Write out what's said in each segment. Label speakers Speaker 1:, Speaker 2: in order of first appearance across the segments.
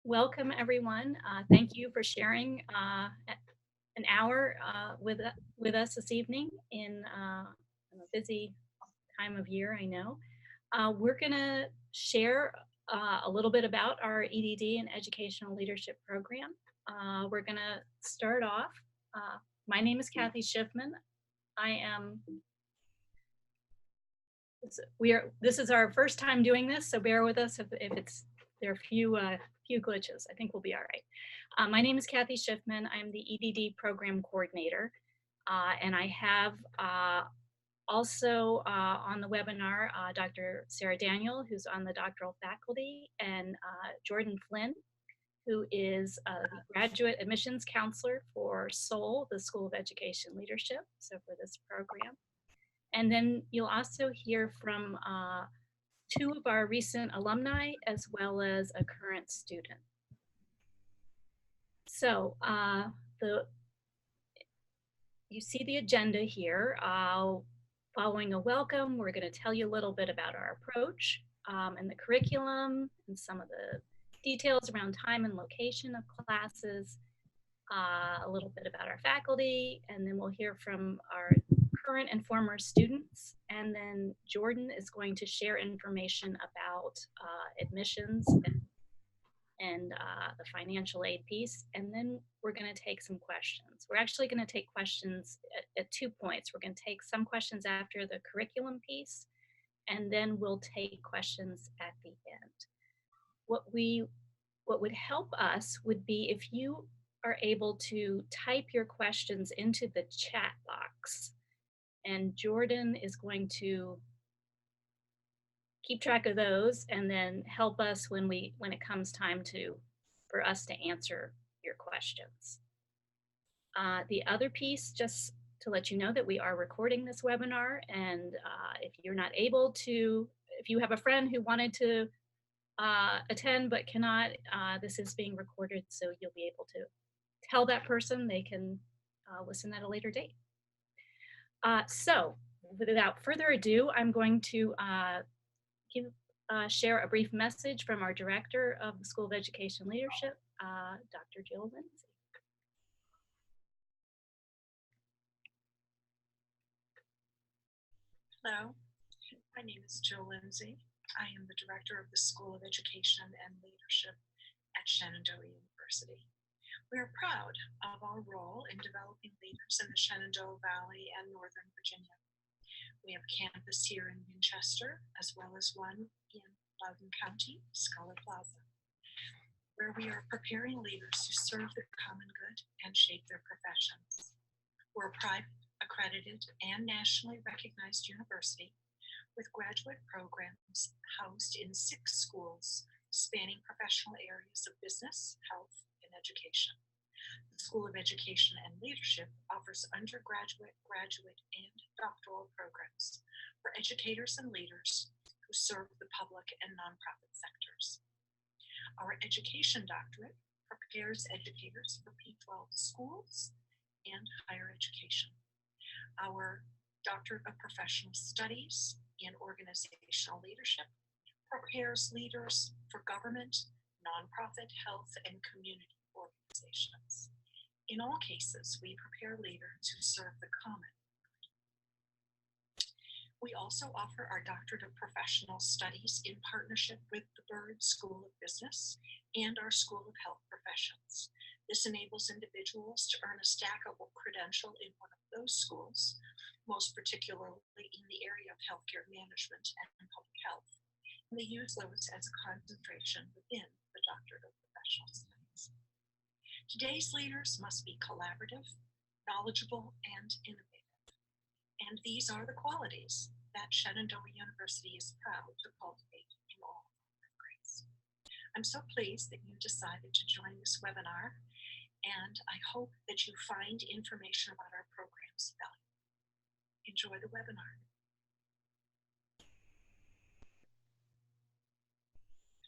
Speaker 1: Welcome, everyone. Thank you for sharing an hour with us this evening in a busy time of year, I know. We're going to share a little bit about our EDD and Educational Leadership Program. We're going to start off. My name is Kathy Schiffman. This is our first time doing this, so bear with us if there are a few glitches. I think we'll be all right. My name is Kathy Schiffman. I'm the EDD Program Coordinator, and I have also on the webinar Dr. Sarah Daniel, who's on the doctoral faculty, and Jordan Flynn, who is the Graduate Admissions Counselor for SOEL, the School of Education Leadership, so for this program. And then you'll also hear from two of our recent alumni as well as a current student. So you see the agenda here. Following a welcome, we're going to tell you a little bit about our approach and the curriculum and some of the details around time and location of classes, a little bit about our faculty, and then we'll hear from our current and former students, and then Jordan is going to share information about admissions and the financial aid piece, and then we're going to take some questions. We're actually going to take questions at 2 points. We're going to take some questions after the curriculum piece, and then we'll take questions at the end. What would help us would be if you are able to type your questions into the chat box. And Jordan is going to keep track of those and then help us when it comes time for us to answer your questions. The other piece, just to let you know that we are recording this webinar, and if you're not able to, if you have a friend who wanted to attend but cannot, this is being recorded, so you'll be able to tell that person they can listen at a later date. So without further ado, I'm going to share a brief message from our Director of the School of Education Leadership, Dr. Jill Lindsay.
Speaker 2: Hello, my name is Jill Lindsay. I am the Director of the School of Education and Leadership at Shenandoah University. We are proud of our role in developing leaders in the Shenandoah Valley and Northern Virginia. We have a campus here in Winchester, as well as one in Loudoun County, Scholar Plaza, where we are preparing leaders who serve the common good and shape their professions. We're a private, accredited, and nationally recognized university with graduate programs housed in 6 schools spanning professional areas of business, health, and education. The School of Education and Leadership offers undergraduate, graduate, and doctoral programs for educators and leaders who serve the public and nonprofit sectors. Our education doctorate prepares educators for P-12 schools and higher education. Our Doctorate of Professional Studies in Organizational Leadership prepares leaders for government, nonprofit, health, and community organizations. In all cases, we prepare leaders who serve the common good. We also offer our Doctorate of Professional Studies in partnership with the Byrd School of Business and our School of Health Professions. This enables individuals to earn a stackable credential in one of those schools, most particularly in the area of healthcare management and public health. And they use those as a concentration within the Doctorate of Professional Studies. Today's leaders must be collaborative, knowledgeable, and innovative. And these are the qualities that Shenandoah University is proud to cultivate in all of our programs. I'm so pleased that you decided to join this webinar, and I hope that you find information about our programs valuable. Enjoy the webinar.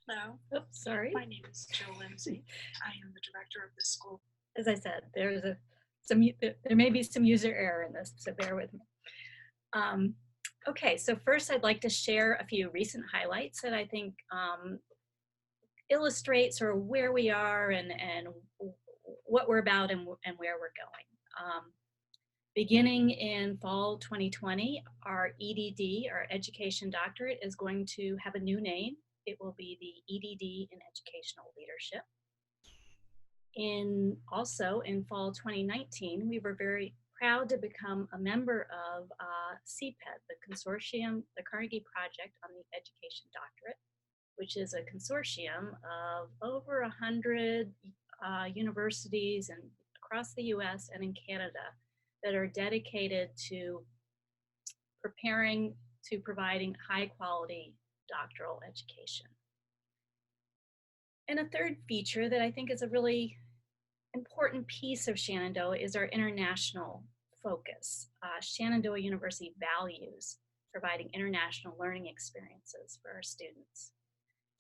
Speaker 2: Hello.
Speaker 1: Oops, sorry.
Speaker 2: My name is Jill Lindsay. I am the Director of the School.
Speaker 1: As I said, there may be some user error in this, so bear with me. Okay, so first I'd like to share a few recent highlights that I think illustrate sort of where we are and what we're about and where we're going. Beginning in fall 2020, our EDD, our Education Doctorate, is going to have a new name. It will be the EDD in Educational Leadership. Also in fall 2019, we were very proud to become a member of CPED, the consortium, the Carnegie Project on the Education Doctorate, which is a consortium of over 100 universities and across the US and in Canada that are dedicated to providing high quality doctoral education. And a third feature that I think is a really important piece of Shenandoah is our international focus. Shenandoah University values providing international learning experiences for our students.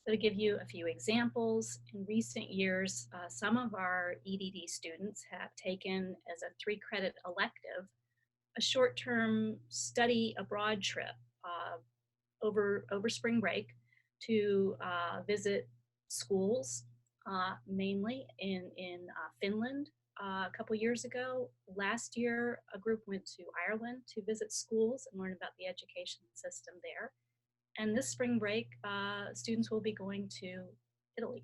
Speaker 1: So to give you a few examples, in recent years, some of our EDD students have taken as a 3-credit elective a short-term study abroad trip over spring break to visit schools, mainly in Finland. A couple years ago, last year, a group went to Ireland to visit schools and learn about the education system there. And this spring break, students will be going to Italy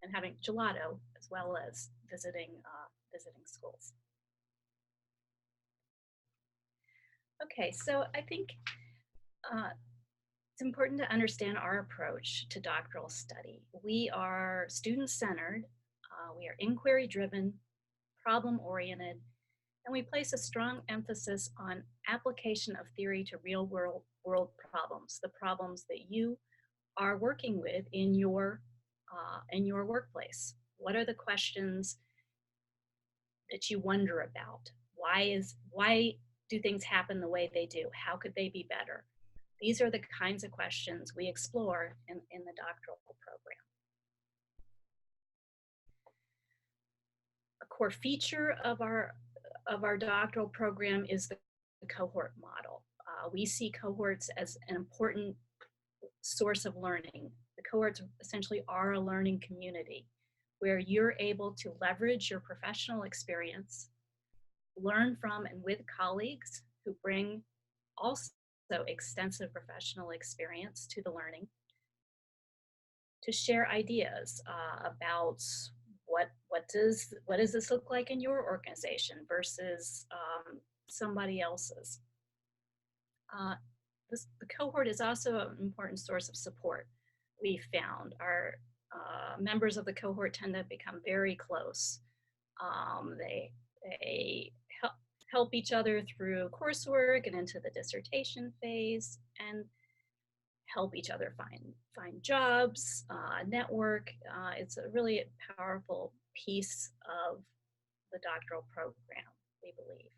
Speaker 1: and having gelato as well as visiting schools. Okay, so I think it's important to understand our approach to doctoral study. We are student-centered, we are inquiry-driven, problem-oriented, and we place a strong emphasis on application of theory to real-world problems, the problems that you are working with in your workplace. What are the questions that you wonder about? Why do things happen the way they do? How could they be better? These are the kinds of questions we explore in the doctoral program. A core feature of our doctoral program is the cohort model. We see cohorts as an important source of learning. The cohorts essentially are a learning community where you're able to leverage your professional experience, learn from and with colleagues who bring also extensive professional experience to the learning, to share ideas about what does this look like in your organization versus somebody else's. The cohort is also an important source of support. We found our members of the cohort tend to become very close. They help each other through coursework and into the dissertation phase, and help each other find jobs, network. It's a really powerful piece of the doctoral program, we believe.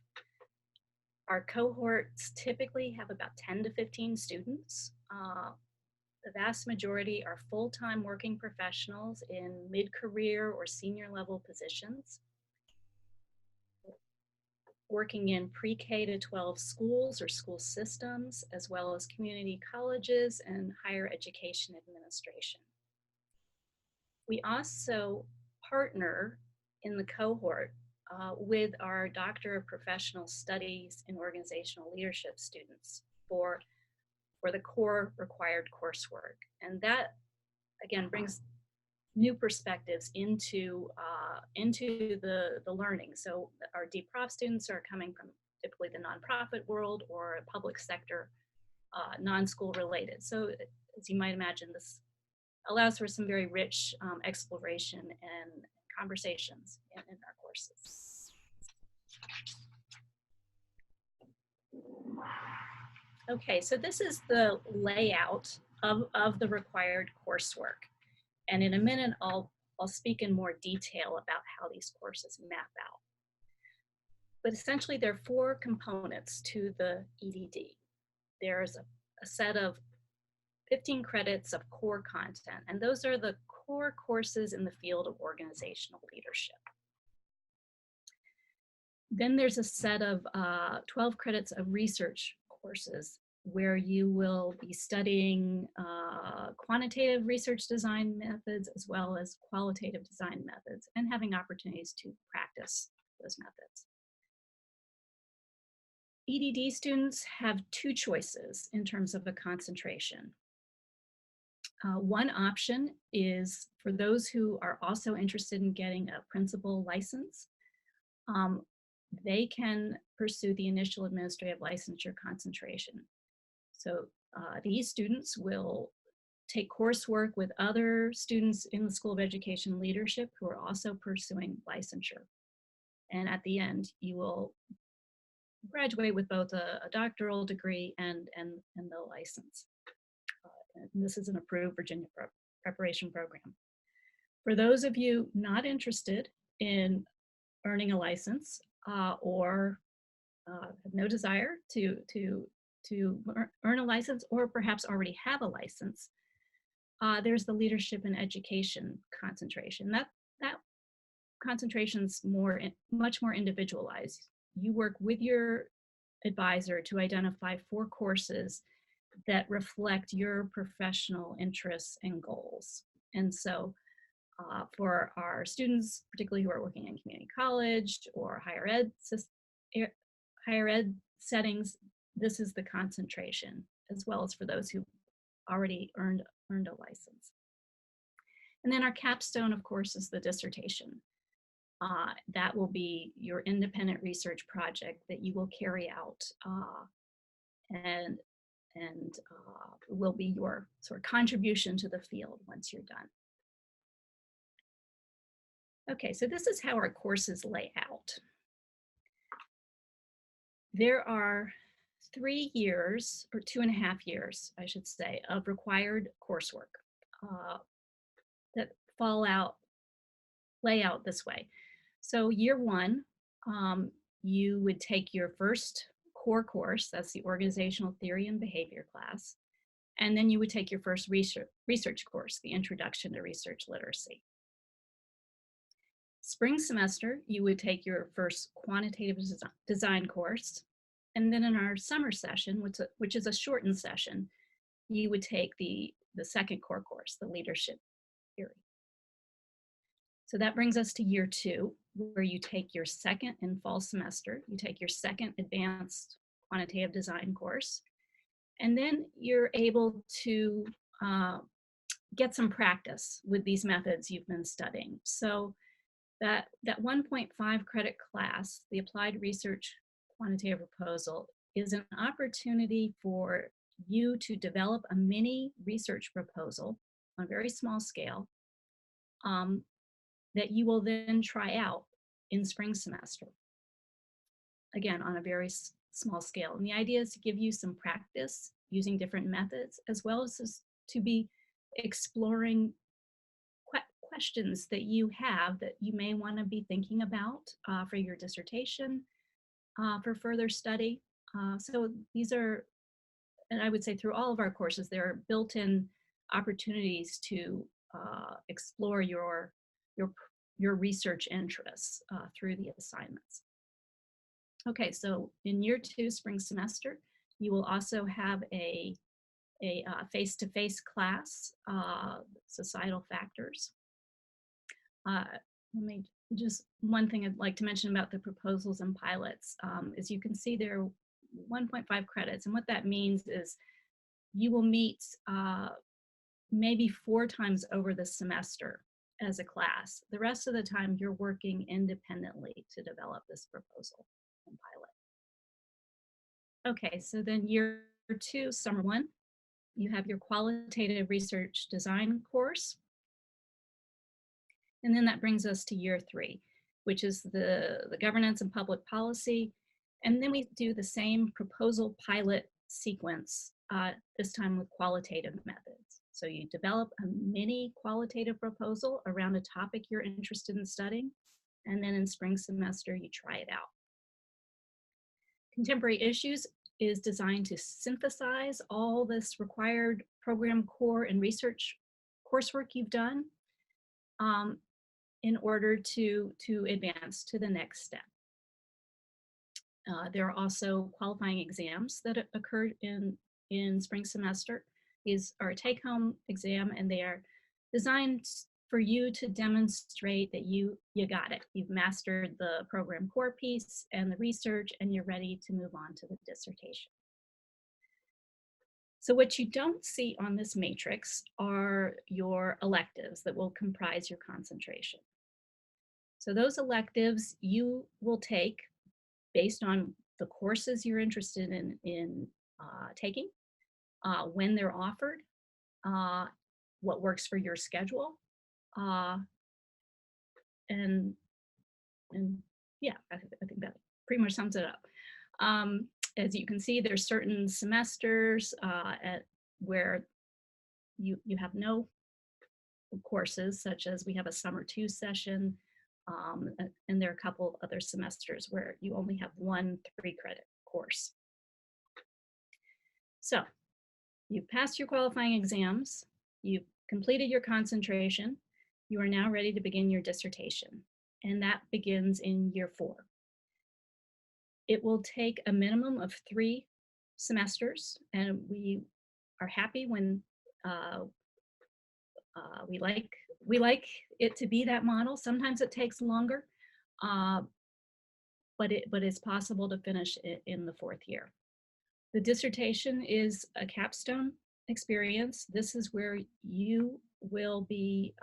Speaker 1: Our cohorts typically have about 10 to 15 students. The vast majority are full-time working professionals in mid-career or senior level positions, working in pre-K to 12 schools or school systems, as well as community colleges and higher education administration. We also partner in the cohort with our Doctor of Professional Studies in Organizational Leadership students for the core required coursework. And that, again, brings new perspectives into the learning. So our DProf students are coming from typically the nonprofit world or a public sector, non-school related. So as you might imagine, this allows for some very rich exploration and conversations in our courses. Okay, so this is the layout of the required coursework. And in a minute, I'll speak in more detail about how these courses map out. But essentially, there are 4 components to the EDD. There's a set of 15 credits of core content, and those are the core courses in the field of organizational leadership. Then there's a set of 12 credits of research courses where you will be studying quantitative research design methods as well as qualitative design methods and having opportunities to practice those methods. EDD students have two choices in terms of a concentration. One option is for those who are also interested in getting a principal license. They can pursue the initial administrative licensure concentration. So these students will take coursework with other students in the School of Education leadership who are also pursuing licensure. And at the end, you will graduate with both a doctoral degree and the license. And this is an approved Virginia preparation program. For those of you not interested in earning a license or have no desire to earn a license or perhaps already have a license, there's the leadership and education concentration. That concentration's much more individualized. You work with your advisor to identify 4 courses that reflect your professional interests and goals. And so for our students, particularly who are working in community college or higher ed settings, this is the concentration, as well as for those who already earned a license. And then our capstone, of course, is the dissertation. That will be your independent research project that you will carry out and will be your sort of contribution to the field once you're done. Okay, so this is how our courses lay out. There are 3 years, or 2.5 years, I should say, of required coursework that lay out this way. So year 1, you would take your first core course, that's the organizational theory and behavior class, and then you would take your first research course, the introduction to research literacy. Spring semester, you would take your first quantitative design course, and then in our summer session, which is a shortened session, you would take the second core course, the leadership theory. So that brings us to year 2, where you take your second in fall semester, you take your second advanced quantitative design course, and then you're able to get some practice with these methods you've been studying. So that 1.5 credit class, the Applied Research Quantitative Proposal, is an opportunity for you to develop a mini research proposal on a very small scale that you will then try out in spring semester, again, on a very small scale. And the idea is to give you some practice using different methods, as well as to be exploring questions that you have that you may want to be thinking about for your dissertation, for further study. So these are, and I would say through all of our courses, there are built-in opportunities to explore your research interests through the assignments. Okay, so in year 2 spring semester, you will also have a face-to-face class, societal factors. One thing I'd like to mention about the proposals and pilots is you can see there are 1.5 credits, and what that means is you will meet maybe 4 times over the semester as a class. The rest of the time you're working independently to develop this proposal and pilot. Okay, so then year 2, summer 1, you have your qualitative research design course. And then that brings us to year 3, which is the governance and public policy. And then we do the same proposal pilot sequence, this time with qualitative methods. So you develop a mini qualitative proposal around a topic you're interested in studying, and then in spring semester, you try it out. Contemporary Issues is designed to synthesize all this required program core and research coursework you've done in order to advance to the next step. There are also qualifying exams that occur in in spring semester. These are a take-home exam, and they are designed for you to demonstrate that you got it. You've mastered the program core piece and the research, and you're ready to move on to the dissertation. So what you don't see on this matrix are your electives that will comprise your concentration. So those electives you will take based on the courses you're interested in taking, when they're offered, what works for your schedule, and yeah, I think that pretty much sums it up. As you can see, there's certain semesters where you have no courses, such as we have a summer 2 session, and there are a couple other semesters where you only have one 3-credit course. So you've passed your qualifying exams, you've completed your concentration, you are now ready to begin your dissertation, and that begins in year 4. It will take a minimum of 3 semesters, and we are happy when we like it to be that model. Sometimes it takes longer, but it's possible to finish it in the 4th year. The dissertation is a capstone experience. This is where you will be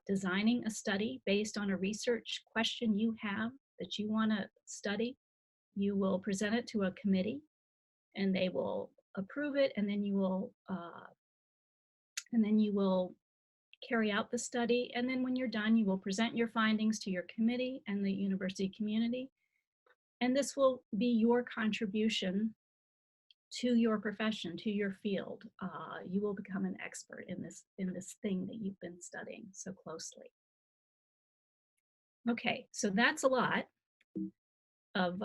Speaker 1: designing a study based on a research question you have that you want to study. You will present it to a committee, and they will approve it, and then you will carry out the study. And then when you're done, you will present your findings to your committee and the university community. And this will be your contribution to your profession, to your field. You will become an expert in this thing that you've been studying so closely. Okay, so that's a lot of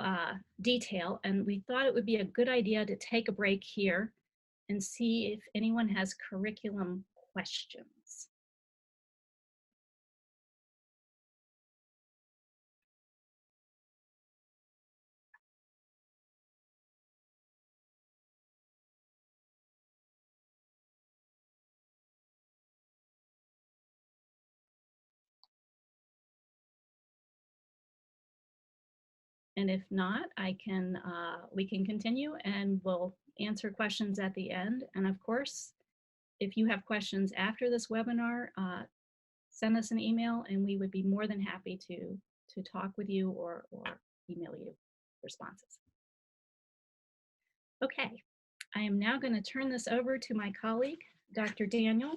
Speaker 1: detail, and we thought it would be a good idea to take a break here and see if anyone has curriculum questions. And if not, we can continue, and we'll answer questions at the end. And of course, if you have questions after this webinar, send us an email, and we would be more than happy to talk with you or email you responses. Okay, I am now going to turn this over to my colleague, Dr. Daniel.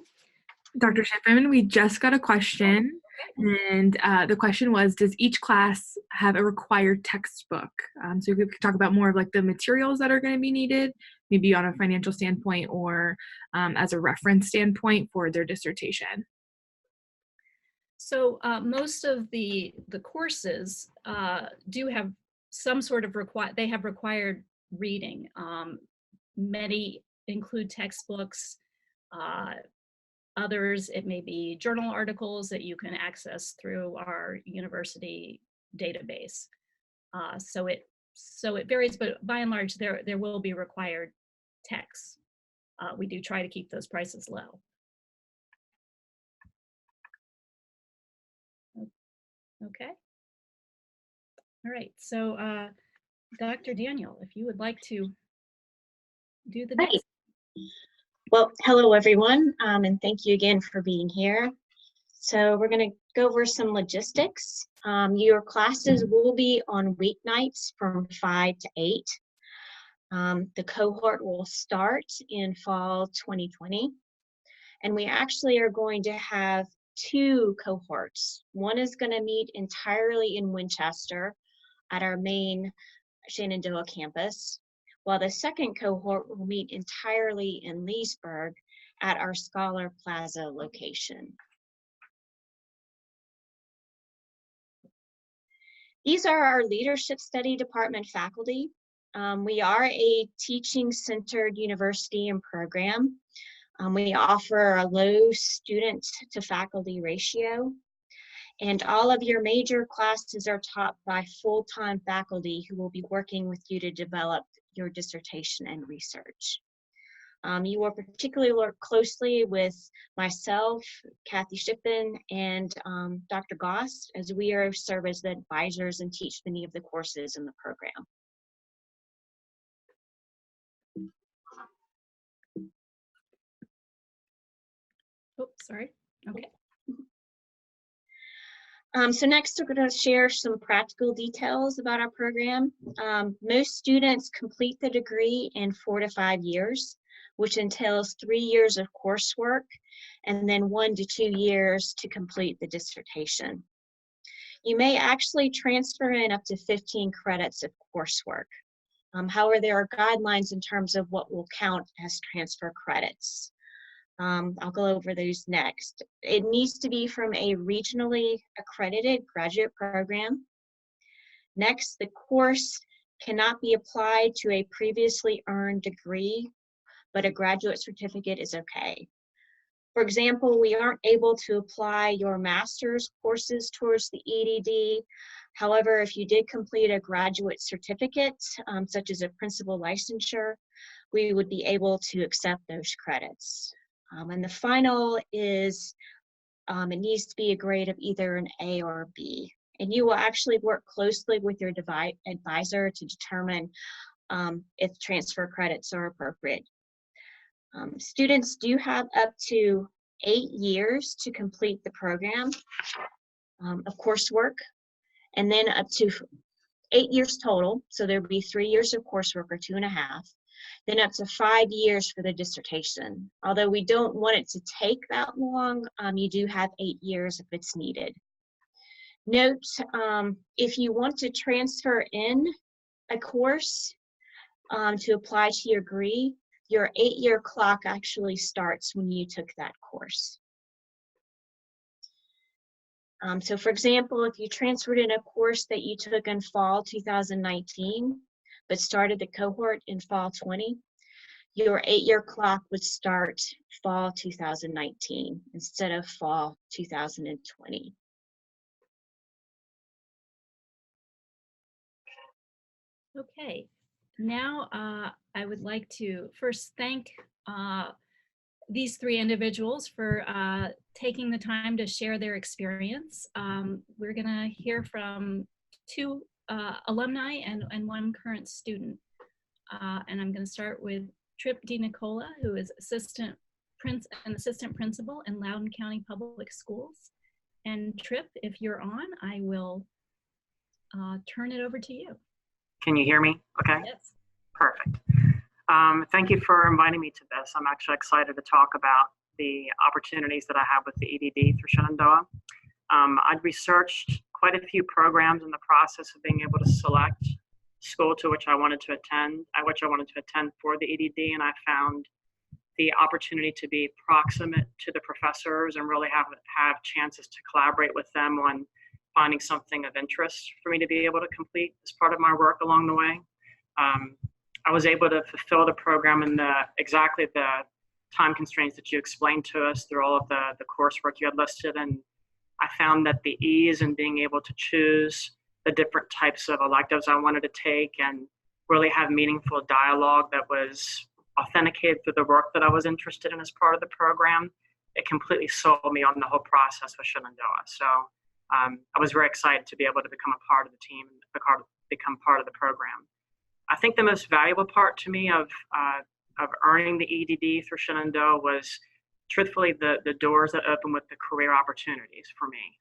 Speaker 3: Dr. Shipman, we just got a question, and the question was, does each class have a required textbook? So we could talk about more of like the materials that are going to be needed, maybe on a financial standpoint or as a reference standpoint for their dissertation.
Speaker 1: So most of the courses do have some sort of required reading. Many include textbooks. Others, it may be journal articles that you can access through our university database. So it varies, but by and large, there will be required texts. We do try to keep those prices low. Okay. All right. So, Dr. Daniel, if you would like to do the next.
Speaker 4: Well, hello everyone, and thank you again for being here. So we're going to go over some logistics. Your classes will be on weeknights from 5 to 8. The cohort will start in fall 2020, and we actually are going to have 2 cohorts. One is going to meet entirely in Winchester at our main Shenandoah campus, while the second cohort will meet entirely in Leesburg at our Scholar Plaza location. These are our Leadership Study Department faculty. We are a teaching-centered university and program. We offer a low student to faculty ratio, and all of your major classes are taught by full-time faculty who will be working with you to develop your dissertation and research. You will particularly work closely with myself, Kathy Shippen, and Dr. Goss, as we serve as the advisors and teach many of the courses in the program.
Speaker 1: Oh, sorry. Okay.
Speaker 4: So next, we're going to share some practical details about our program. Most students complete the degree in 4 to 5 years, which entails 3 years of coursework and then 1 to 2 years to complete the dissertation. You may actually transfer in up to 15 credits of coursework. However, there are guidelines in terms of what will count as transfer credits. I'll go over those next. It needs to be from a regionally accredited graduate program. Next, the course cannot be applied to a previously earned degree, but a graduate certificate is okay. For example, we aren't able to apply your master's courses towards the EDD. However, if you did complete a graduate certificate, such as a principal licensure, we would be able to accept those credits. And the final is, it needs to be a grade of either an A or a B. And you will actually work closely with your advisor to determine if transfer credits are appropriate. Students do have up to 8 years to complete the program of coursework, and then up to 8 years total. So there'll be 3 years of coursework, or 2.5. Then up to 5 years for the dissertation. Although we don't want it to take that long, you do have 8 years if it's needed. Note, if you want to transfer in a course to apply to your degree, your 8-year clock actually starts when you took that course. So for example, if you transferred in a course that you took in fall 2019, but started the cohort in fall 20, your 8-year clock would start fall 2019 instead of fall 2020.
Speaker 1: Okay, now I would like to first thank these 3 individuals for taking the time to share their experience. We're gonna hear from 2 alumni and 1 current student. And I'm gonna start with Tripathi Nicola, who is assistant principal in Loudoun County Public Schools. And Trip, if you're on, I will turn it over to you.
Speaker 5: Can you hear me? Okay.
Speaker 1: Yes.
Speaker 5: Perfect. Thank you for inviting me to this. I'm actually excited to talk about the opportunities that I have with the EDD through Shenandoah. I'd researched quite a few programs in the process of being able to select school to which I wanted to attend, for the EDD, and I found the opportunity to be proximate to the professors and really have chances to collaborate with them on finding something of interest for me to be able to complete as part of my work along the way. I was able to fulfill the program in exactly the time constraints that you explained to us through all of the coursework you had listed, and I found that the ease in being able to choose the different types of electives I wanted to take and really have meaningful dialogue that was authenticated through the work that I was interested in as part of the program, it completely sold me on the whole process with Shenandoah. So I was very excited to be able to become a part of the team and become part of the program. I think the most valuable part to me of earning the EDD through Shenandoah was truthfully the doors that open with the career opportunities for me.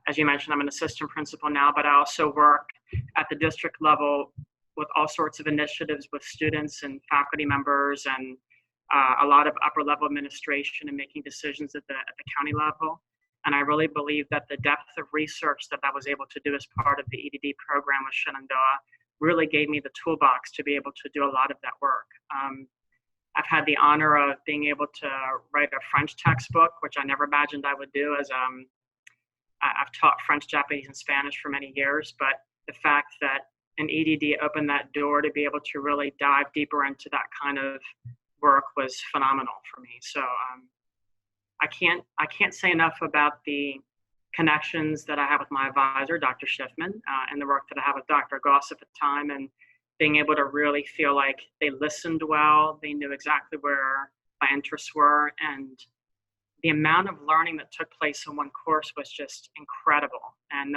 Speaker 5: As you mentioned, I'm an assistant principal now, but I also work at the district level with all sorts of initiatives with students and faculty members and a lot of upper level administration and making decisions at the county level. And I really believe that the depth of research that I was able to do as part of the EDD program with Shenandoah really gave me the toolbox to be able to do a lot of that work. I've had the honor of being able to write a French textbook, which I never imagined I would do, as I've taught French, Japanese, and Spanish for many years, but the fact that an EDD opened that door to be able to really dive deeper into that kind of work was phenomenal for me. So I can't say enough about the connections that I have with my advisor, Dr. Schiffman, and the work that I have with Dr. Goss at the time, and being able to really feel like they listened well, they knew exactly where my interests were, and the amount of learning that took place in one course was just incredible. And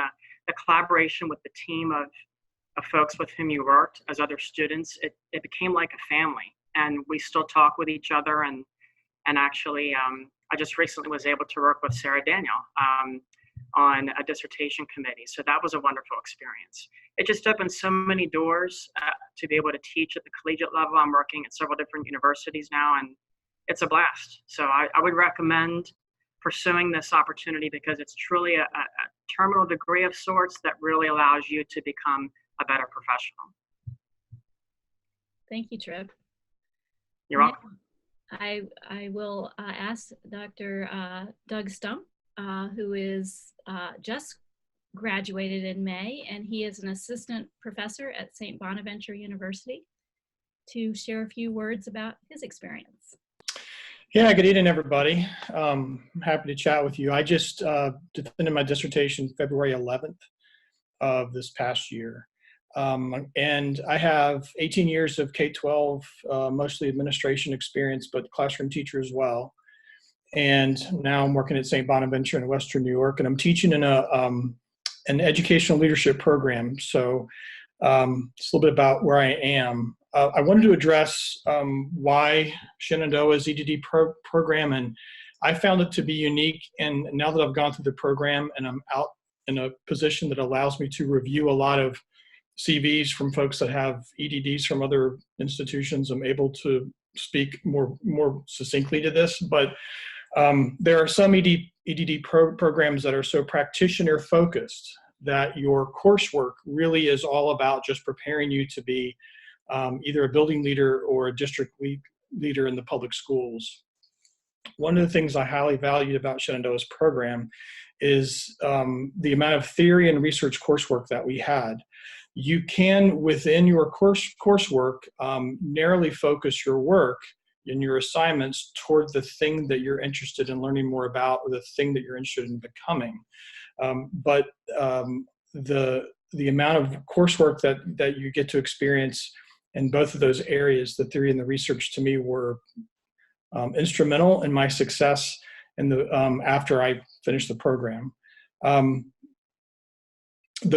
Speaker 5: the collaboration with the team of folks with whom you worked as other students, it became like a family. And we still talk with each other. And actually, I just recently was able to work with Sarah Daniel on a dissertation committee. So that was a wonderful experience. It just opened so many doors to be able to teach at the collegiate level. I'm working at several different universities now, and it's a blast. So I would recommend pursuing this opportunity because it's truly a terminal degree of sorts that really allows you to become a better professional.
Speaker 1: Thank you, Trip.
Speaker 5: You're welcome.
Speaker 1: I will ask Dr. Doug Stump, who is just graduated in May, and he is an assistant professor at St. Bonaventure University, to share a few words about his experience.
Speaker 6: Yeah, good evening, everybody. I'm happy to chat with you. I just defended my dissertation February 11th of this past year. And I have 18 years of K-12, mostly administration experience, but classroom teacher as well. And now I'm working at St. Bonaventure in Western New York, and I'm teaching in an educational leadership program. So just a little bit about where I am. I wanted to address why Shenandoah's EdD program, and I found it to be unique. And now that I've gone through the program and I'm out in a position that allows me to review a lot of CVs from folks that have EdDs from other institutions, I'm able to speak more succinctly to this. But there are some EdD programs that are so practitioner focused that your coursework really is all about just preparing you to be either a building leader or a district leader in the public schools. One of the things I highly valued about Shenandoah's program is the amount of theory and research coursework that we had. You can, within your coursework, narrowly focus your work and your assignments toward the thing that you're interested in learning more about, or the thing that you're interested in becoming. But the amount of coursework that you get to experience in both of those areas, the theory and the research, to me were instrumental in my success in the after I finished the program. The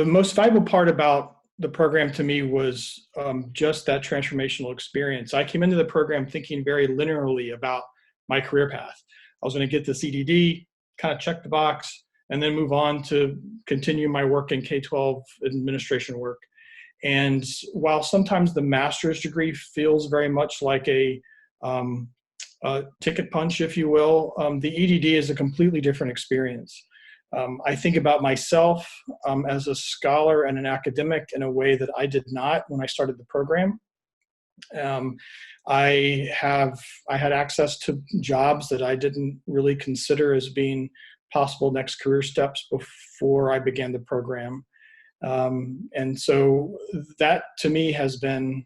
Speaker 6: most valuable part about the program to me was just that transformational experience. I came into the program thinking very linearly about my career path. I was going to get this EdD, kind of check the box, and then move on to continue my work in K-12 administration work. And while sometimes the master's degree feels very much like a ticket punch, if you will, the EdD is a completely different experience. I think about myself as a scholar and an academic in a way that I did not when I started the program. I had access to jobs that I didn't really consider as being possible next career steps before I began the program. And so that to me has been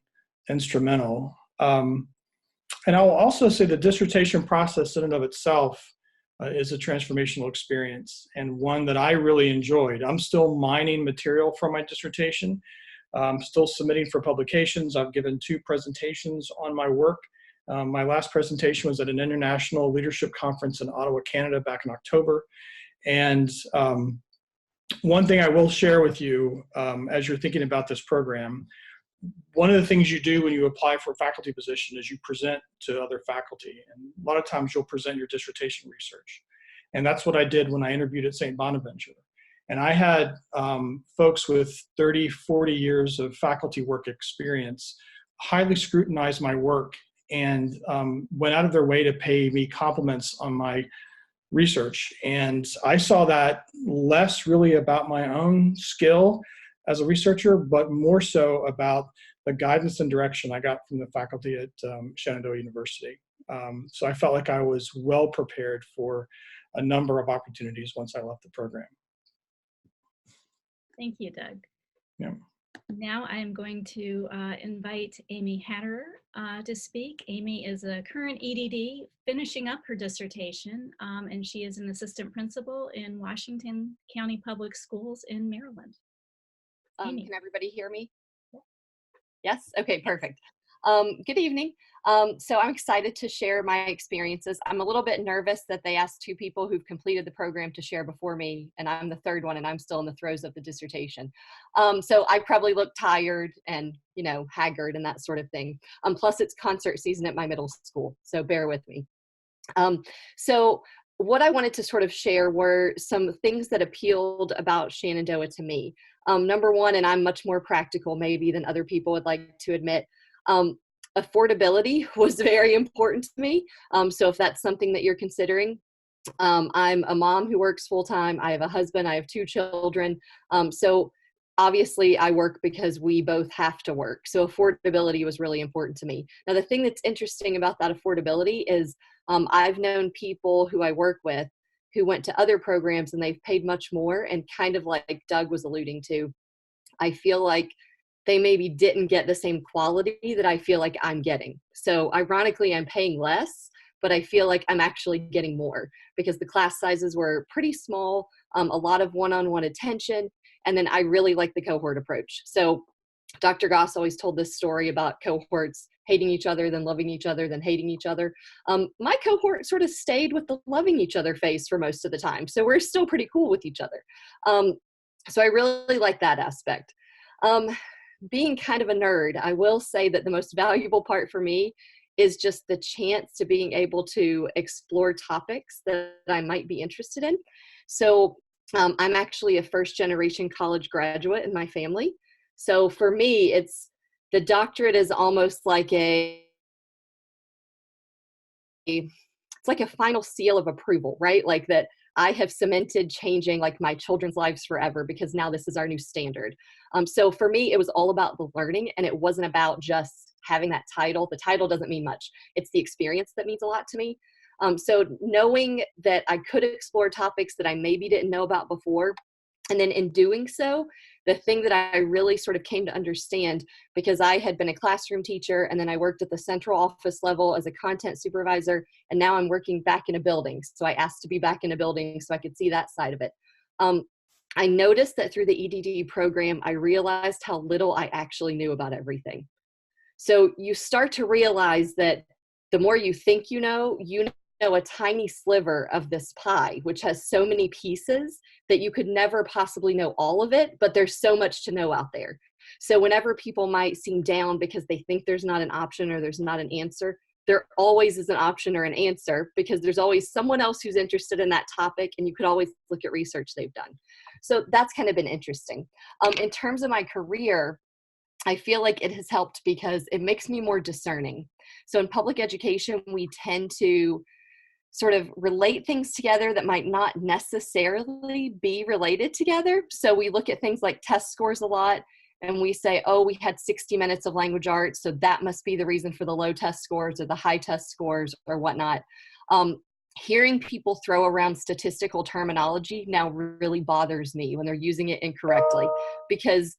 Speaker 6: instrumental. And I'll also say the dissertation process in and of itself is a transformational experience, and one that I really enjoyed. I'm still mining material for my dissertation. I'm still submitting for publications. I've given 2 presentations on my work. My last presentation was at an international leadership conference in Ottawa, Canada back in October. And one thing I will share with you as you're thinking about this program, one of the things you do when you apply for a faculty position is you present to other faculty. And a lot of times you'll present your dissertation research. And that's what I did when I interviewed at St. Bonaventure. And I had folks with 30, 40 years of faculty work experience highly scrutinize my work and went out of their way to pay me compliments on my research. And I saw that less really about my own skill as a researcher, but more so about the guidance and direction I got from the faculty at Shenandoah University. So I felt like I was well prepared for a number of opportunities once I left the program.
Speaker 1: Thank you, Doug.
Speaker 6: Yeah.
Speaker 1: Now I'm going to invite Amy Hatterer to speak. Amy is a current EdD finishing up her dissertation, and she is an assistant principal in Washington County Public Schools in Maryland.
Speaker 7: Can everybody hear me? Yes? Okay, perfect. Good evening. So I'm excited to share my experiences. I'm a little bit nervous that they asked 2 people who've completed the program to share before me, and I'm the 3rd one, and I'm still in the throes of the dissertation. So I probably look tired and, you know, haggard and that sort of thing. Plus it's concert season at my middle school, so bear with me. So what I wanted to sort of share were some things that appealed about Shenandoah to me. Number one, and I'm much more practical maybe than other people would like to admit, affordability was very important to me. So if that's something that you're considering, I'm a mom who works full-time. I have a husband, I have 2 children. So obviously I work because we both have to work. So affordability was really important to me. Now, the thing that's interesting about that affordability is I've known people who I work with who went to other programs and they've paid much more, and kind of like Doug was alluding to, I feel like they maybe didn't get the same quality that I feel like I'm getting. So ironically, I'm paying less, but I feel like I'm actually getting more because the class sizes were pretty small, a lot of one-on-one attention, and then I really like the cohort approach. So Dr. Goss always told this story about cohorts hating each other, then loving each other, then hating each other. My cohort sort of stayed with the loving each other phase for most of the time. So we're still pretty cool with each other. So I really like that aspect. Being kind of a nerd, I will say that the most valuable part for me is just the chance to being able to explore topics that I might be interested in. So I'm actually a 1st-generation college graduate in my family. So for me, the doctorate is almost like it's like a final seal of approval, right? Like that I have cemented changing like my children's lives forever because now this is our new standard. So for me, it was all about the learning, and it wasn't about just having that title. The title doesn't mean much. It's the experience that means a lot to me. So knowing that I could explore topics that I maybe didn't know about before, and then in doing so, the thing that I really sort of came to understand, because I had been a classroom teacher and then I worked at the central office level as a content supervisor, and now I'm working back in a building. So I asked to be back in a building so I could see that side of it. I noticed that through the EDD program, I realized how little I actually knew about everything. So you start to realize that the more you think you know a tiny sliver of this pie, which has so many pieces that you could never possibly know all of it, but there's so much to know out there. So whenever people might seem down because they think there's not an option or there's not an answer, there always is an option or an answer, because there's always someone else who's interested in that topic, and you could always look at research they've done. So that's kind of been interesting. In terms of my career, I feel like it has helped because it makes me more discerning. So in public education, we tend to sort of relate things together that might not necessarily be related together. So we look at things like test scores a lot, and we say, oh, we had 60 minutes of language arts, so that must be the reason for the low test scores or the high test scores or whatnot. Hearing people throw around statistical terminology now really bothers me when they're using it incorrectly, because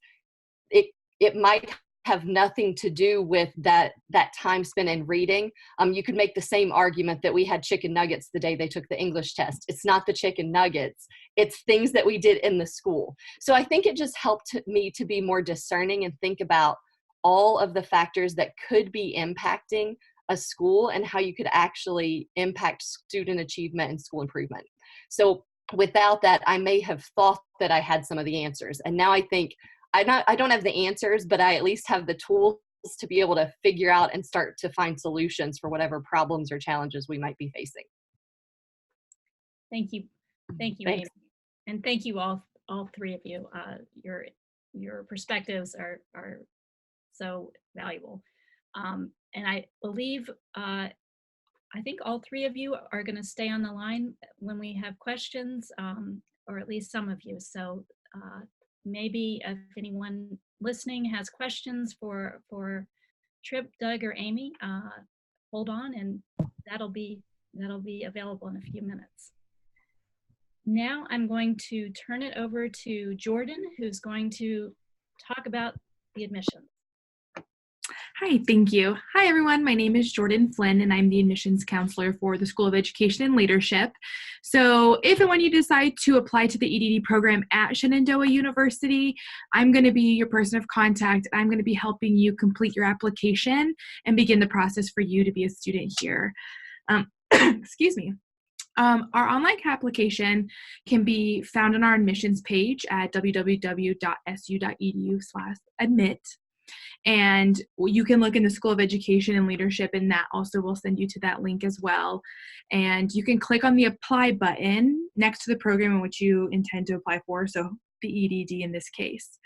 Speaker 7: it might have nothing to do with that time spent in reading. You could make the same argument that we had chicken nuggets the day they took the English test. It's not the chicken nuggets, it's things that we did in the school. So I think it just helped me to be more discerning and think about all of the factors that could be impacting a school and how you could actually impact student achievement and school improvement. So without that, I may have thought that I had some of the answers. And now I think I don't have the answers, but I at least have the tools to be able to figure out and start to find solutions for whatever problems or challenges we might be facing.
Speaker 1: Thank you. Thank you, Amy. And thank you all 3 of you. Your perspectives are so valuable. And I believe, I think all 3 of you are going to stay on the line when we have questions, or at least some of you. So maybe if anyone listening has questions for Trip, Doug, or Amy, hold on, and that'll be available in a few minutes. Now I'm going to turn it over to Jordan, who's going to talk about the admissions.
Speaker 3: Hi, thank you. Hi, everyone. My name is Jordan Flynn, and I'm the admissions counselor for the School of Education and Leadership. So if and when you decide to apply to the EDD program at Shenandoah University, I'm going to be your person of contact. I'm going to be helping you complete your application and begin the process for you to be a student here. Excuse me. Our online application can be found on our admissions page at www.su.edu/admit. And you can look in the School of Education and Leadership, and that also will send you to that link as well. And you can click on the apply button next to the program in which you intend to apply for, so the EDD in this case.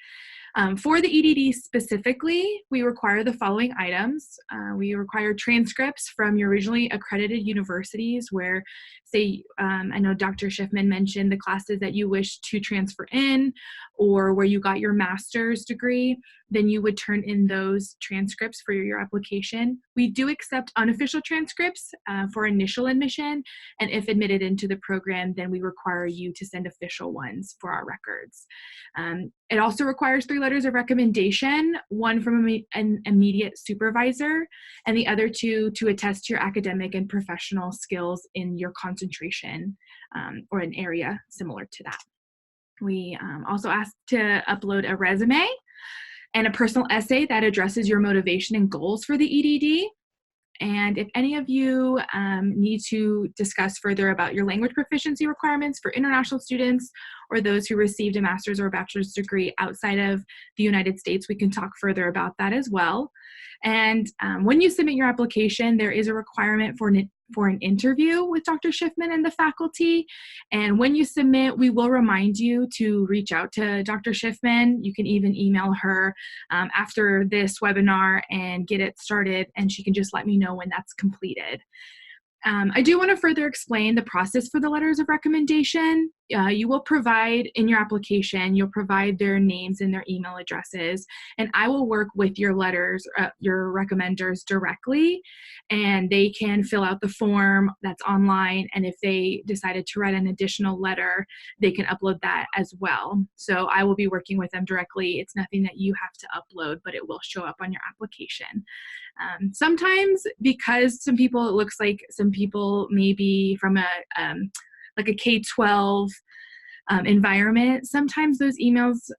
Speaker 3: For the EDD specifically, we require the following items. We require transcripts from your originally accredited universities where, say, I know Dr. Schiffman mentioned the classes that you wish to transfer in or where you got your master's degree, then you would turn in those transcripts for your application. We do accept unofficial transcripts for initial admission, and if admitted into the program, then we require you to send official ones for our records. It also requires 3 letters of recommendation, one from an immediate supervisor, and the other 2 to attest to your academic and professional skills in your concentration or an area similar to that. We also ask to upload a resume and a personal essay that addresses your motivation and goals for the EDD. And if any of you need to discuss further about your language proficiency requirements for international students or those who received a master's or bachelor's degree outside of the United States, we can talk further about that as well. And when you submit your application, there is a requirement for an interview with Dr. Schiffman and the faculty. And when you submit, we will remind you to reach out to Dr. Schiffman. You can even email her after this webinar and get it started, and she can just let me know when that's completed. I do want to further explain the process for the letters of recommendation. You will provide in your application, you'll provide their names and their email addresses, and I will work with your letters, your recommenders directly, and they can fill out the form that's online, and if they decided to write an additional letter, they can upload that as well. So I will be working with them directly. It's nothing that you have to upload, but it will show up on your application. Sometimes, because some people, it looks like some people maybe from like a K-12 environment, sometimes those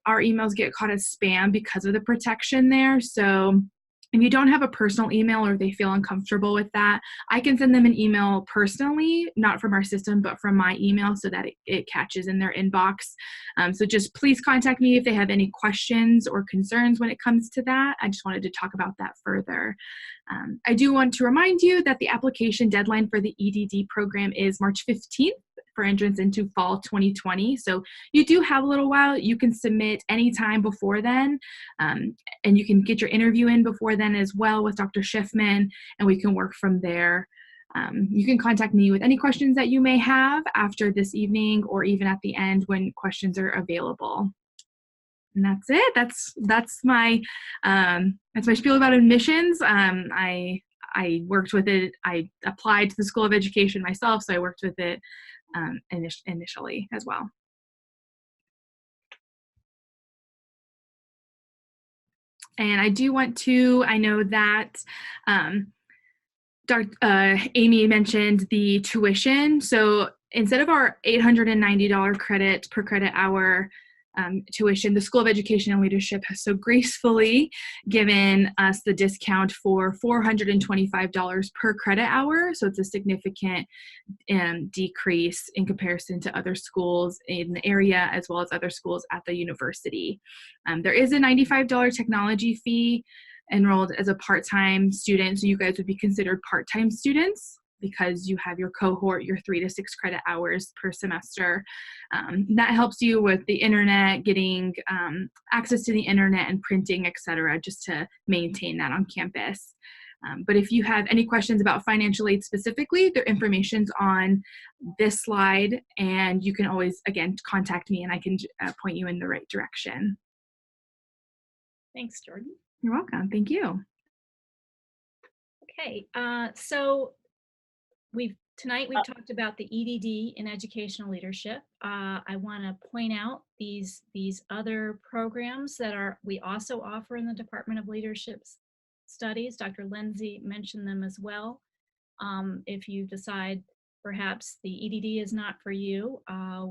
Speaker 3: our emails get caught as spam because of the protection there. So if you don't have a personal email or they feel uncomfortable with that, I can send them an email personally, not from our system, but from my email so that it catches in their inbox. So just please contact me if they have any questions or concerns when it comes to that. I just wanted to talk about that further. I do want to remind you that the application deadline for the EDD program is March 15th for entrance into fall 2020. So you do have a little while. You can submit anytime before then, and you can get your interview in before then as well with Dr. Schiffman, and we can work from there. You can contact me with any questions that you may have after this evening or even at the end when questions are available. And that's it. That's my spiel about admissions. I worked with it. I applied to the School of Education myself, so I worked with it initially as well. And I do want to, I know that Amy mentioned the tuition. So instead of our $890 credit per credit hour tuition, the School of Education and Leadership has so gracefully given us the discount for $425 per credit hour. So it's a significant decrease in comparison to other schools in the area as well as other schools at the university. There is a $95 technology fee enrolled as a part-time student, so you guys would be considered part-time students because you have your cohort, your 3 to 6 credit hours per semester. That helps you with the internet, getting access to the internet and printing, etc., just to maintain that on campus. But if you have any questions about financial aid specifically, their information's on this slide, and you can always, again, contact me and I can point you in the right direction.
Speaker 1: Thanks, Jordan.
Speaker 3: You're welcome. Thank you.
Speaker 1: Okay, so tonight we've talked about the EDD in educational leadership. I want to point out these other programs that we also offer in the Department of Leadership's studies. Dr. Lindsay mentioned them as well. If you decide perhaps the EDD is not for you,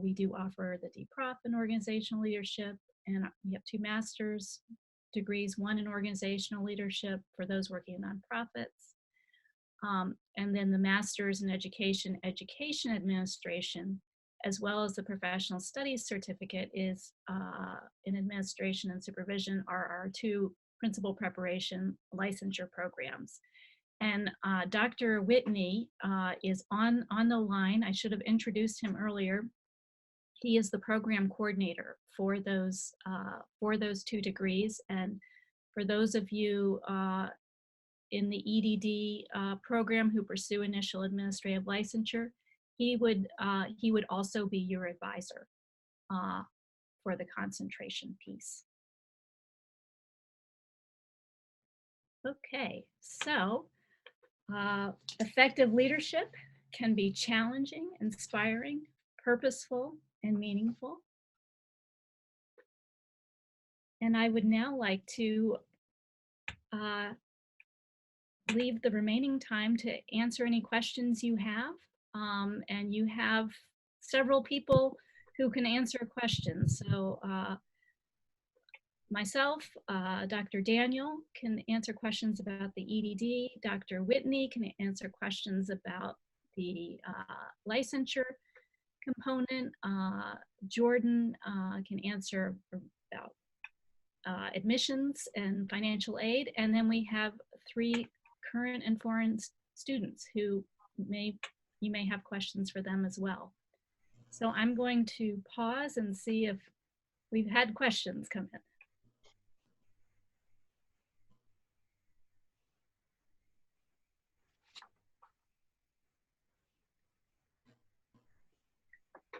Speaker 1: we do offer the DProf in organizational leadership, and we have 2 master's degrees, one in organizational leadership for those working in nonprofits, and then the master's in education administration, as well as the professional studies certificate is in administration and supervision, are our 2 principal preparation licensure programs. And Dr. Whitney is on the line. I should have introduced him earlier. He is the program coordinator for those 2 degrees. And for those of you in the EDD program who pursue initial administrative licensure, he would also be your advisor for the concentration piece. Okay, so effective leadership can be challenging, inspiring, purposeful, and meaningful. And I would now like to leave the remaining time to answer any questions you have. And you have several people who can answer questions. So myself, Dr. Daniel can answer questions about the EDD. Dr. Whitney can answer questions about the licensure component. Jordan can answer about admissions and financial aid. And then we have 3 current and foreign students who you may have questions for them as well. So I'm going to pause and see if we've had questions come in.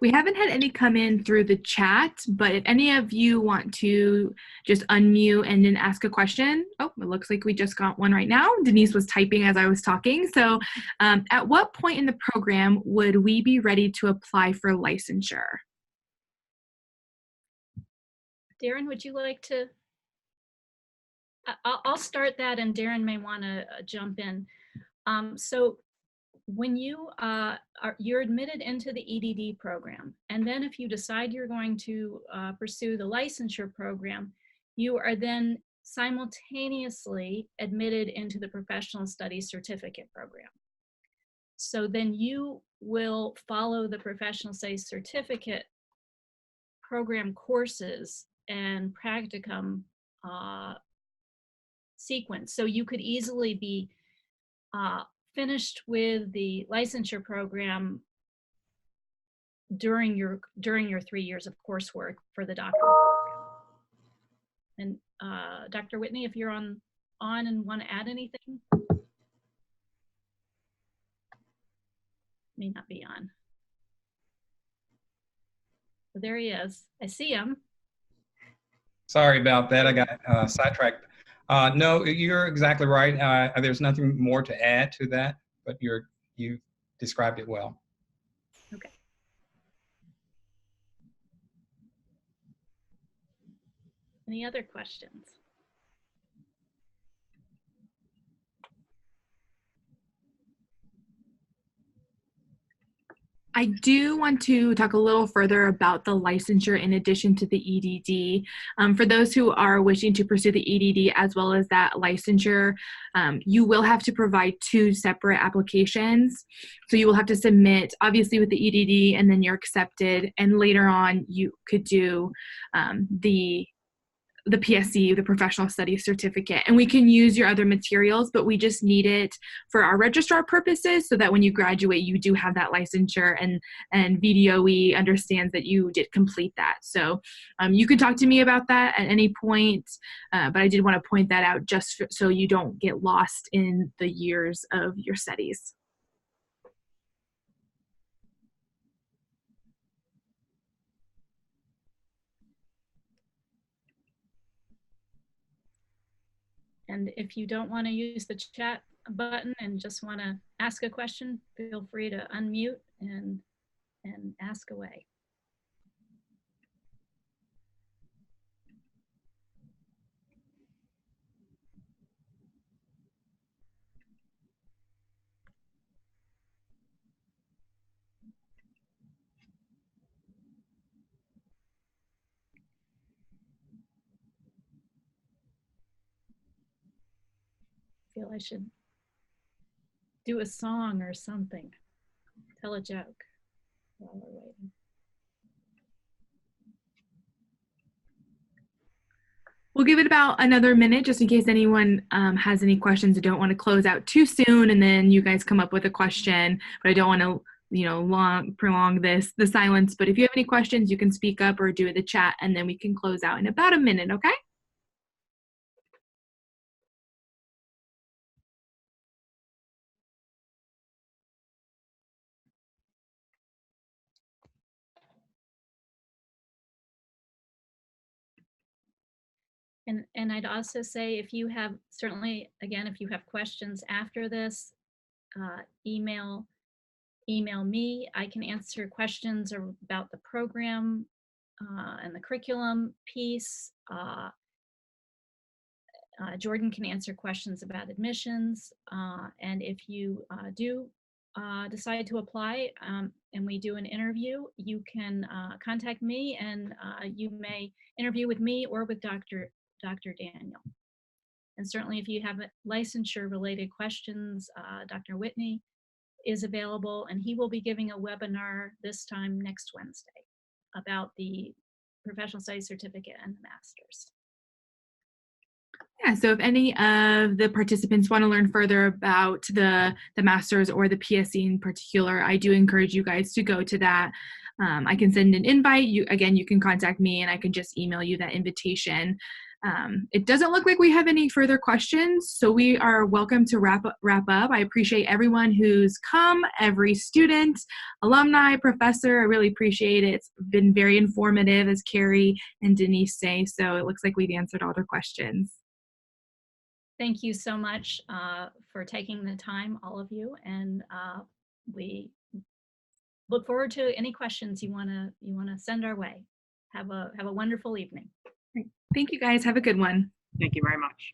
Speaker 3: We haven't had any come in through the chat, but if any of you want to just unmute and then ask a question. Oh, it looks like we just got one right now. Denise was typing as I was talking. So at what point in the program would we be ready to apply for licensure?
Speaker 1: Darren, would you like to? I'll start that and Darren may want to jump in. So when you're admitted into the EDD program, and then if you decide you're going to pursue the licensure program, you are then simultaneously admitted into the professional studies certificate program. So then you will follow the professional studies certificate program courses and practicum sequence. So you could easily be finished with the licensure program during your 3 years of coursework for the doctoral program. And Dr. Whitney, if you're on and want to add anything? May not be on. But there he is. I see him.
Speaker 8: Sorry about that. I got sidetracked. No, you're exactly right. There's nothing more to add to that, but you described it well.
Speaker 1: Okay. Any other questions?
Speaker 3: I do want to talk a little further about the licensure in addition to the EDD. For those who are wishing to pursue the EDD as well as that licensure, you will have to provide 2 separate applications. So you will have to submit, obviously, with the EDD, and then you're accepted. And later on, you could do the PSC, the Professional Studies Certificate. And we can use your other materials, but we just need it for our registrar purposes so that when you graduate, you do have that licensure, and VDOE understands that you did complete that. So you can talk to me about that at any point, but I did want to point that out just so you don't get lost in the years of your studies.
Speaker 1: And if you don't want to use the chat button and just want to ask a question, feel free to unmute and ask away. feel I should do a song or something. Tell a joke while we're waiting.
Speaker 3: We'll give it about another minute just in case anyone has any questions. I don't want to close out too soon and then you guys come up with a question, but I don't want to, prolong the silence. But if you have any questions, you can speak up or do the chat and then we can close out in about a minute, okay?
Speaker 1: And I'd also say if you have, certainly, again, if you have questions after this, email me. I can answer questions about the program and the curriculum piece. Jordan can answer questions about admissions. And if you do decide to apply and we do an interview, you can contact me and you may interview with me or with Dr. Daniel. And certainly if you have licensure related questions, Dr. Whitney is available and he will be giving a webinar this time next Wednesday about the professional studies certificate and the master's.
Speaker 3: Yeah, so if any of the participants want to learn further about the master's or the PSC in particular, I do encourage you guys to go to that. I can send an invite. You can contact me and I can just email you that invitation. It doesn't look like we have any further questions, so we are welcome to wrap up. I appreciate everyone who's come, every student, alumni, professor. I really appreciate it. It's been very informative, as Carrie and Denise say, so it looks like we've answered all their questions.
Speaker 1: Thank you so much for taking the time, all of you, and we look forward to any questions you wanna send our way. Have a wonderful evening.
Speaker 3: Thank you guys. Have a good one.
Speaker 5: Thank you very much.